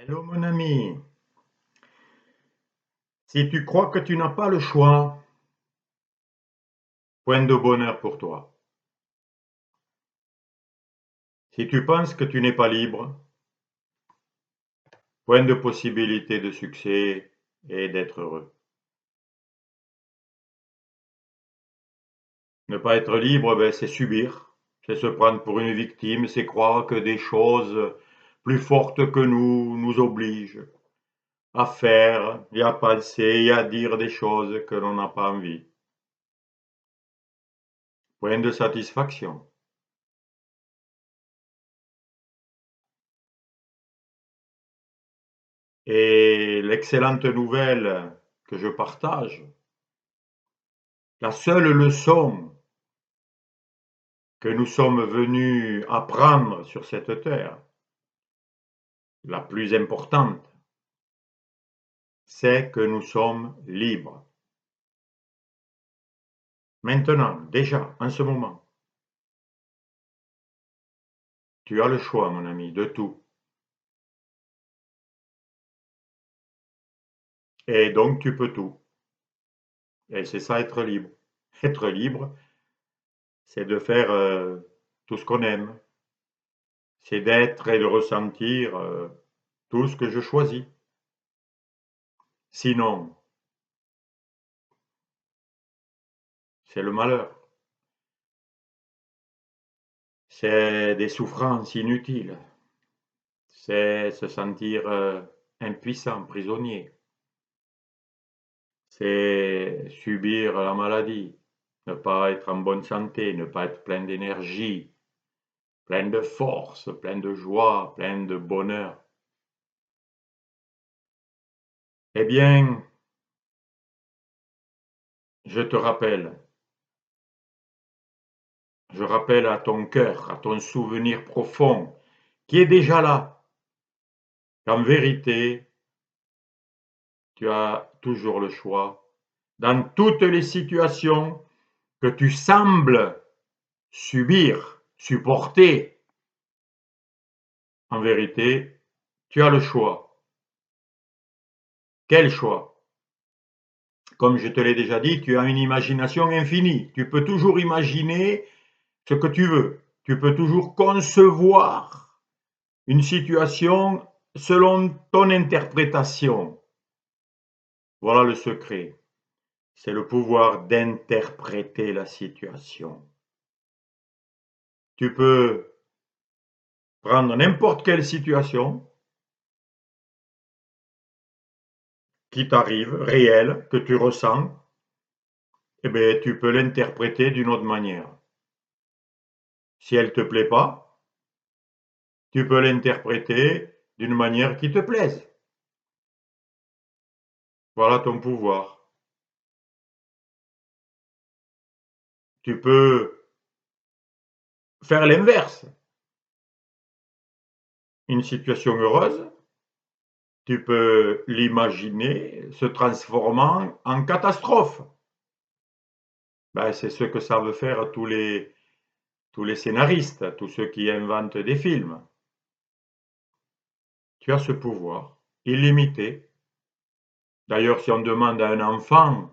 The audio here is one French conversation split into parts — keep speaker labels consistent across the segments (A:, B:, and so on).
A: Hello mon ami, si tu crois que tu n'as pas le choix, point de bonheur pour toi. Si tu penses que tu n'es pas libre, point de possibilité de succès et d'être heureux. Ne pas être libre, c'est subir, c'est se prendre pour une victime, c'est croire que des choses plus fortes que nous obligent à faire et à penser et à dire des choses que l'on n'a pas envie. Point de satisfaction. Et l'excellente nouvelle que je partage, la seule leçon que nous sommes venus apprendre sur cette terre, la plus importante, c'est que nous sommes libres. Maintenant, déjà, en ce moment, tu as le choix, mon ami, de tout. Et donc, tu peux tout. Et c'est ça, être libre. Être libre, c'est de faire tout ce qu'on aime. C'est d'être et de ressentir tout ce que je choisis. Sinon, c'est le malheur. C'est des souffrances inutiles. C'est se sentir impuissant, prisonnier. C'est subir la maladie, ne pas être en bonne santé, ne pas être plein d'énergie, plein de force, plein de joie, plein de bonheur. Eh bien, je te rappelle, je rappelle à ton cœur, à ton souvenir profond, qui est déjà là, qu'en vérité, tu as toujours le choix. Dans toutes les situations que tu sembles subir, supporter, en vérité, tu as le choix. Quel choix? Comme je te l'ai déjà dit, tu as une imagination infinie. Tu peux toujours imaginer ce que tu veux. Tu peux toujours concevoir une situation selon ton interprétation. Voilà le secret. C'est le pouvoir d'interpréter la situation. Tu peux prendre n'importe quelle situation qui t'arrive, réelle, que tu ressens, et bien tu peux l'interpréter d'une autre manière. Si elle ne te plaît pas, tu peux l'interpréter d'une manière qui te plaise. Voilà ton pouvoir. Tu peux faire l'inverse. Une situation heureuse, tu peux l'imaginer se transformant en catastrophe. C'est ce que savent faire tous les scénaristes, tous ceux qui inventent des films. Tu as ce pouvoir illimité. D'ailleurs, si on demande à un enfant,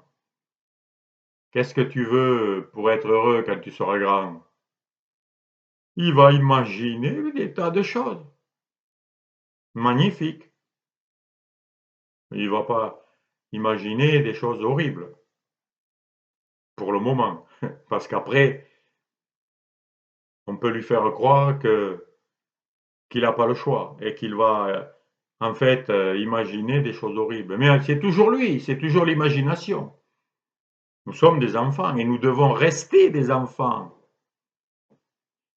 A: qu'est-ce que tu veux pour être heureux quand tu seras grand? Il va imaginer des tas de choses magnifiques. Il ne va pas imaginer des choses horribles, pour le moment. Parce qu'après, on peut lui faire croire qu'il n'a pas le choix et qu'il va en fait imaginer des choses horribles. Mais c'est toujours lui, c'est toujours l'imagination. Nous sommes des enfants et nous devons rester des enfants.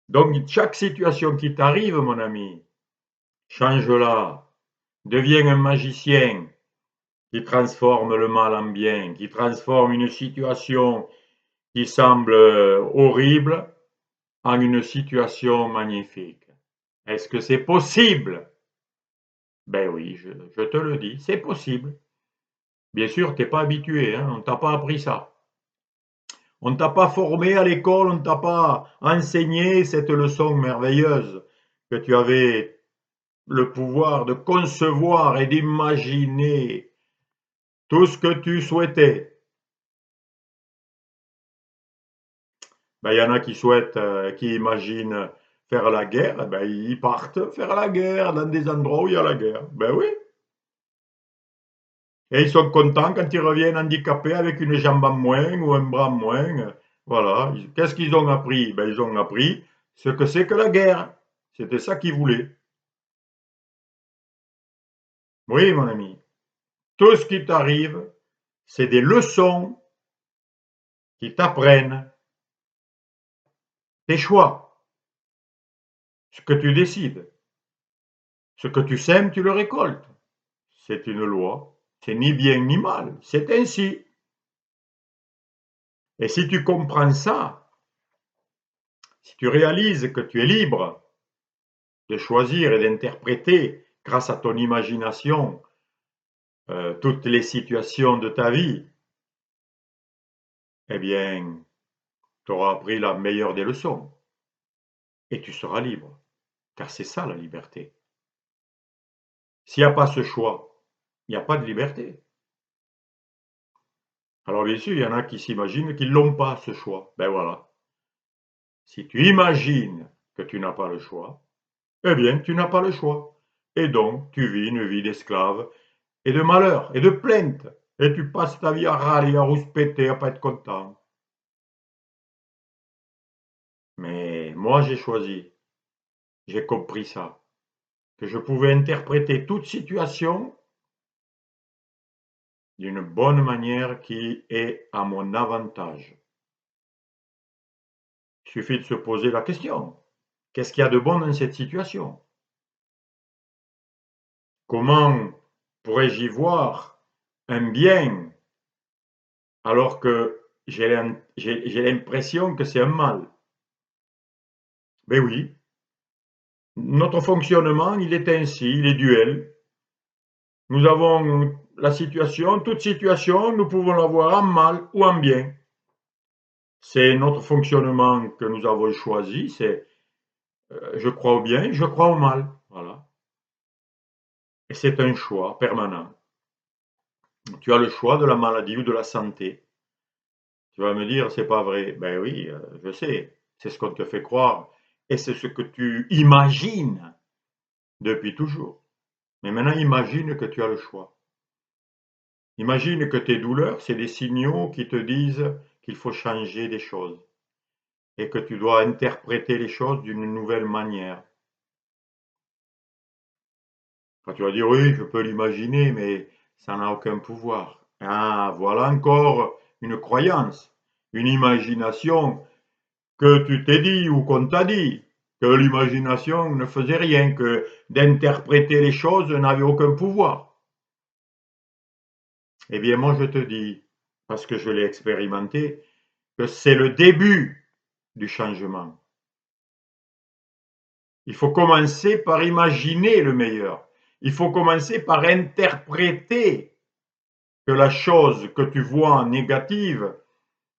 A: Donc chaque situation qui t'arrive, mon ami, change-la. Deviens un magicien qui transforme le mal en bien, qui transforme une situation qui semble horrible en une situation magnifique. Est-ce que c'est possible? Ben oui, je te le dis, c'est possible. Bien sûr, tu n'es pas habitué, hein, on ne t'a pas appris ça. On ne t'a pas formé à l'école, on ne t'a pas enseigné cette leçon merveilleuse que tu avais le pouvoir de concevoir et d'imaginer tout ce que tu souhaitais. Ben, il y en a qui souhaitent, qui imaginent faire la guerre, ben, ils partent faire la guerre dans des endroits où il y a la guerre. Ben oui. Et ils sont contents quand ils reviennent handicapés avec une jambe en moins ou un bras en moins. Voilà. Qu'est-ce qu'ils ont appris? Ben, ils ont appris ce que c'est que la guerre. C'était ça qu'ils voulaient. Oui, mon ami. Tout ce qui t'arrive, c'est des leçons qui t'apprennent tes choix, ce que tu décides. Ce que tu sèmes, tu le récoltes. C'est une loi. C'est ni bien ni mal. C'est ainsi. Et si tu comprends ça, si tu réalises que tu es libre de choisir et d'interpréter grâce à ton imagination toutes les situations de ta vie, eh bien, tu auras appris la meilleure des leçons et tu seras libre. Car c'est ça la liberté. S'il n'y a pas ce choix, il n'y a pas de liberté. Alors bien sûr, il y en a qui s'imaginent qu'ils n'ont pas ce choix. Ben voilà. Si tu imagines que tu n'as pas le choix, eh bien, tu n'as pas le choix. Et donc, tu vis une vie d'esclave et de malheur et de plainte. Et tu passes ta vie à râler, à rouspéter, à pas être content. Mais moi, j'ai choisi, j'ai compris ça, que je pouvais interpréter toute situation d'une bonne manière qui est à mon avantage. Il suffit de se poser la question, qu'est-ce qu'il y a de bon dans cette situation? Comment pourrais-je y voir un bien alors que j'ai l'impression que c'est un mal? Ben oui, notre fonctionnement, il est ainsi, il est duel. Nous avons la situation, toute situation, nous pouvons la voir en mal ou en bien. C'est notre fonctionnement que nous avons choisi, c'est je crois au bien, je crois au mal. Voilà. Et c'est un choix permanent. Tu as le choix de la maladie ou de la santé. Tu vas me dire, c'est pas vrai. Ben oui, je sais. C'est ce qu'on te fait croire. Et c'est ce que tu imagines depuis toujours. Mais maintenant, imagine que tu as le choix. Imagine que tes douleurs, c'est des signaux qui te disent qu'il faut changer des choses et que tu dois interpréter les choses d'une nouvelle manière. Quand tu vas dire oui, je peux l'imaginer, mais ça n'a aucun pouvoir. Ah, voilà encore une croyance, une imagination que tu t'es dit ou qu'on t'a dit, que l'imagination ne faisait rien, que d'interpréter les choses n'avait aucun pouvoir. Eh bien, moi, je te dis, parce que je l'ai expérimenté, que c'est le début du changement. Il faut commencer par imaginer le meilleur. Il faut commencer par interpréter que la chose que tu vois en négative,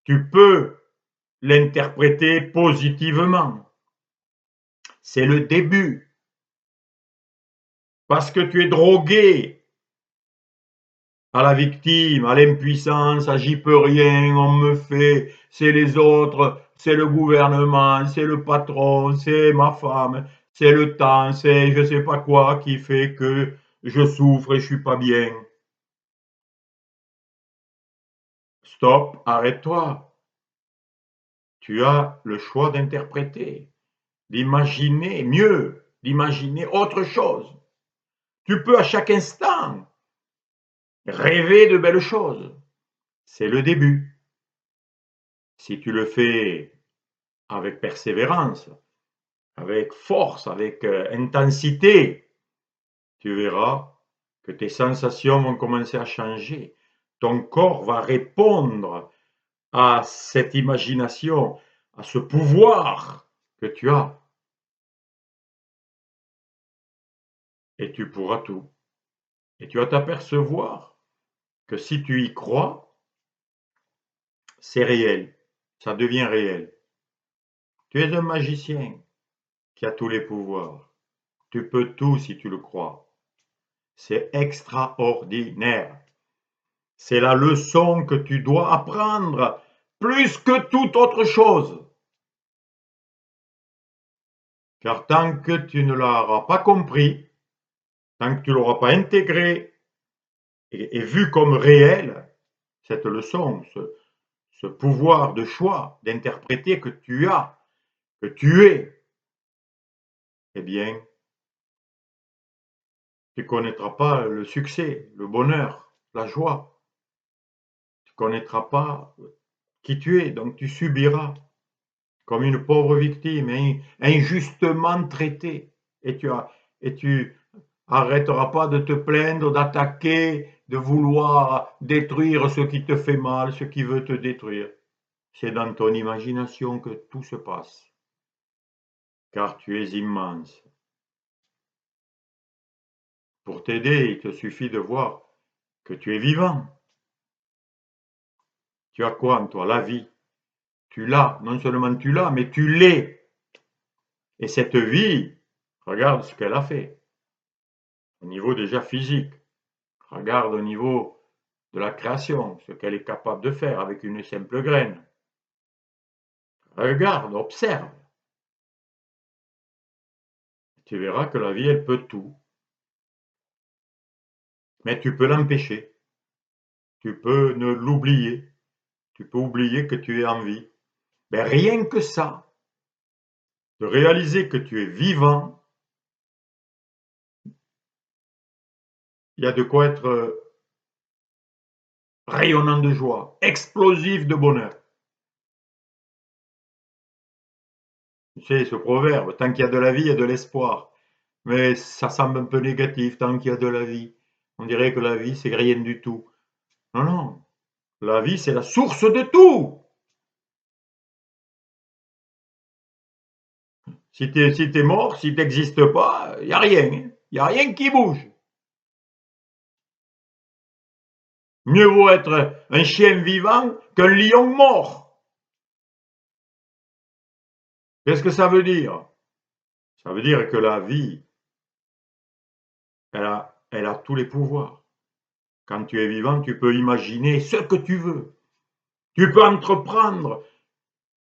A: tu peux l'interpréter positivement. C'est le début. Parce que tu es drogué à la victime, à l'impuissance, à j'y peux rien, on me fait, c'est les autres, c'est le gouvernement, c'est le patron, c'est ma femme, c'est le temps, c'est je sais pas quoi qui fait que je souffre et je suis pas bien. Stop, arrête-toi. Tu as le choix d'interpréter, d'imaginer mieux, d'imaginer autre chose. Tu peux à chaque instant rêver de belles choses. C'est le début. Si tu le fais avec persévérance, avec force, avec intensité, tu verras que tes sensations vont commencer à changer. Ton corps va répondre à cette imagination, à ce pouvoir que tu as. Et tu pourras tout. Et tu vas t'apercevoir que si tu y crois, c'est réel. Ça devient réel. Tu es un magicien qui a tous les pouvoirs. Tu peux tout si tu le crois. C'est extraordinaire. C'est la leçon que tu dois apprendre plus que toute autre chose. Car tant que tu ne l'auras pas compris, tant que tu ne l'auras pas intégré et vu comme réel, cette leçon, ce pouvoir de choix, d'interpréter que tu as, que tu es, eh bien, tu ne connaîtras pas le succès, le bonheur, la joie. Tu ne connaîtras pas qui tu es, donc tu subiras comme une pauvre victime, injustement traitée. Et tu arrêteras pas de te plaindre, d'attaquer, de vouloir détruire ce qui te fait mal, ce qui veut te détruire. C'est dans ton imagination que tout se passe, car tu es immense. Pour t'aider, il te suffit de voir que tu es vivant. Tu as quoi en toi? La vie. Tu l'as, non seulement tu l'as, mais tu l'es. Et cette vie, regarde ce qu'elle a fait, au niveau déjà physique. Regarde au niveau de la création, ce qu'elle est capable de faire avec une simple graine. Regarde, observe. Tu verras que la vie, elle peut tout. Mais tu peux l'empêcher. Tu peux ne l'oublier. Tu peux oublier que tu es en vie. Mais rien que ça, de réaliser que tu es vivant, il y a de quoi être rayonnant de joie, explosif de bonheur. Tu sais, ce proverbe, tant qu'il y a de la vie, il y a de l'espoir. Mais ça semble un peu négatif, tant qu'il y a de la vie. On dirait que la vie, c'est rien du tout. Non, non. La vie, c'est la source de tout. Si t'es mort, si t'existes pas, il n'y a rien. Il n'y a rien qui bouge. Mieux vaut être un chien vivant qu'un lion mort. Qu'est-ce que ça veut dire? Ça veut dire que la vie, elle a tous les pouvoirs. Quand tu es vivant, tu peux imaginer ce que tu veux. Tu peux entreprendre,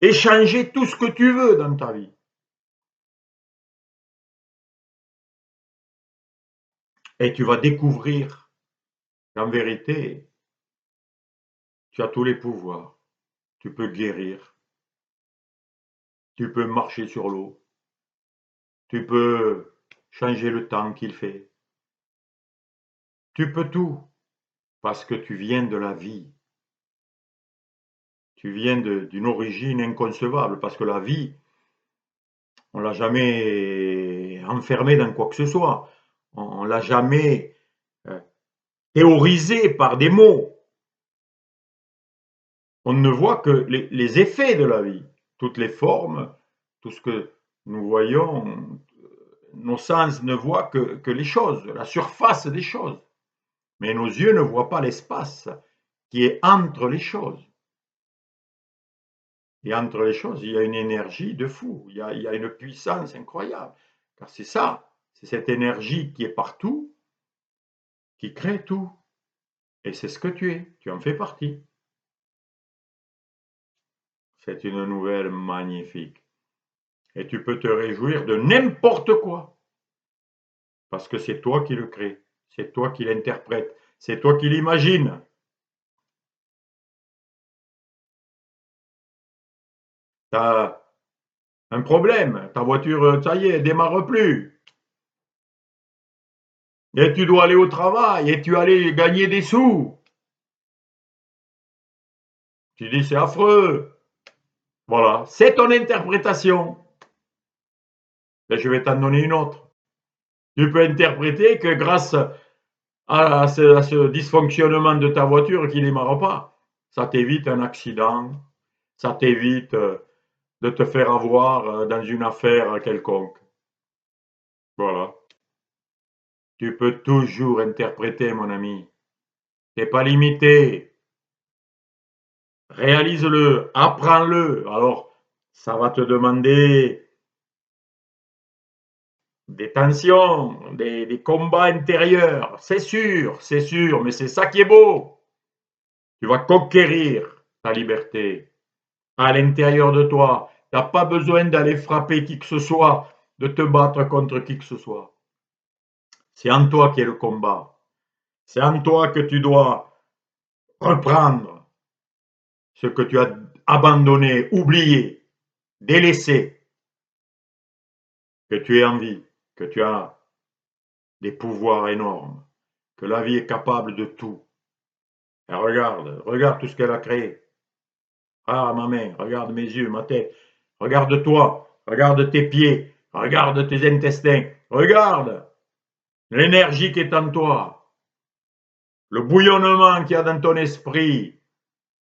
A: échanger tout ce que tu veux dans ta vie. Et tu vas découvrir qu'en vérité, tu as tous les pouvoirs. Tu peux guérir. Tu peux marcher sur l'eau. Tu peux changer le temps qu'il fait. Tu peux tout parce que tu viens de la vie. Tu viens d'une origine inconcevable parce que la vie, on ne l'a jamais enfermée dans quoi que ce soit. On ne l'a jamais théorisée par des mots. On ne voit que les effets de la vie, toutes les formes, tout ce que nous voyons, nos sens ne voient que les choses, la surface des choses. Mais nos yeux ne voient pas l'espace qui est entre les choses. Et entre les choses, il y a une énergie de fou, il y a une puissance incroyable. Car c'est ça, c'est cette énergie qui est partout, qui crée tout. Et c'est ce que tu en fais partie. C'est une nouvelle magnifique. Et tu peux te réjouir de n'importe quoi. Parce que c'est toi qui le crée, c'est toi qui l'interprète, c'est toi qui l'imagines. Tu as un problème, ta voiture, ça y est, elle démarre plus. Et tu dois aller au travail et tu allais gagner des sous. Tu dis c'est affreux. Voilà, c'est ton interprétation. Et je vais t'en donner une autre. Tu peux interpréter que grâce à ce dysfonctionnement de ta voiture qui ne démarre pas, ça t'évite un accident, ça t'évite de te faire avoir dans une affaire quelconque. Voilà. Tu peux toujours interpréter, mon ami. T'es pas limité. Réalise-le, apprends-le. Alors, ça va te demander des tensions, des combats intérieurs, c'est sûr, mais c'est ça qui est beau. Tu vas conquérir ta liberté à l'intérieur de toi. Tu n'as pas besoin d'aller frapper qui que ce soit, de te battre contre qui que ce soit. C'est en toi qu'est le combat. C'est en toi que tu dois reprendre ce que tu as abandonné, oublié, délaissé, que tu es en vie, que tu as des pouvoirs énormes, que la vie est capable de tout. Et regarde tout ce qu'elle a créé. Ah, ma main, regarde mes yeux, ma tête. Regarde-toi, regarde tes pieds, regarde tes intestins, regarde l'énergie qui est en toi, le bouillonnement qu'il y a dans ton esprit,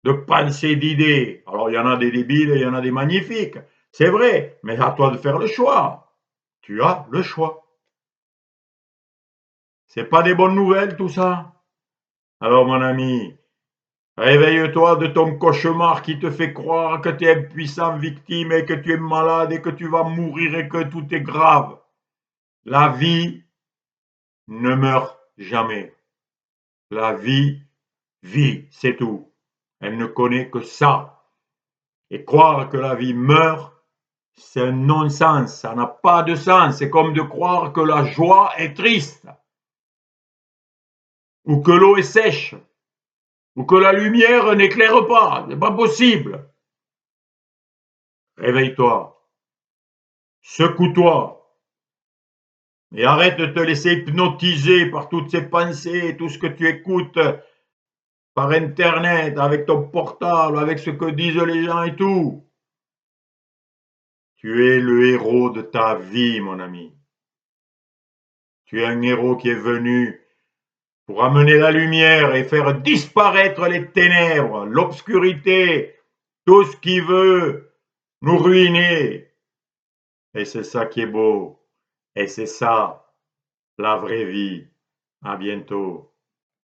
A: de pensées, d'idées. Alors, il y en a des débiles et il y en a des magnifiques. C'est vrai, mais à toi de faire le choix. Tu as le choix. C'est pas des bonnes nouvelles, tout ça? Alors, mon ami, réveille-toi de ton cauchemar qui te fait croire que tu es impuissant, victime et que tu es malade et que tu vas mourir et que tout est grave. La vie ne meurt jamais. La vie vit, c'est tout. Elle ne connaît que ça. Et croire que la vie meurt, c'est un non-sens, ça n'a pas de sens. C'est comme de croire que la joie est triste, ou que l'eau est sèche, ou que la lumière n'éclaire pas. C'est pas possible. Réveille-toi, secoue-toi, et arrête de te laisser hypnotiser par toutes ces pensées, tout ce que tu écoutes par Internet, avec ton portable, avec ce que disent les gens et tout. Tu es le héros de ta vie, mon ami. Tu es un héros qui est venu pour amener la lumière et faire disparaître les ténèbres, l'obscurité, tout ce qui veut nous ruiner. Et c'est ça qui est beau. Et c'est ça, la vraie vie. À bientôt.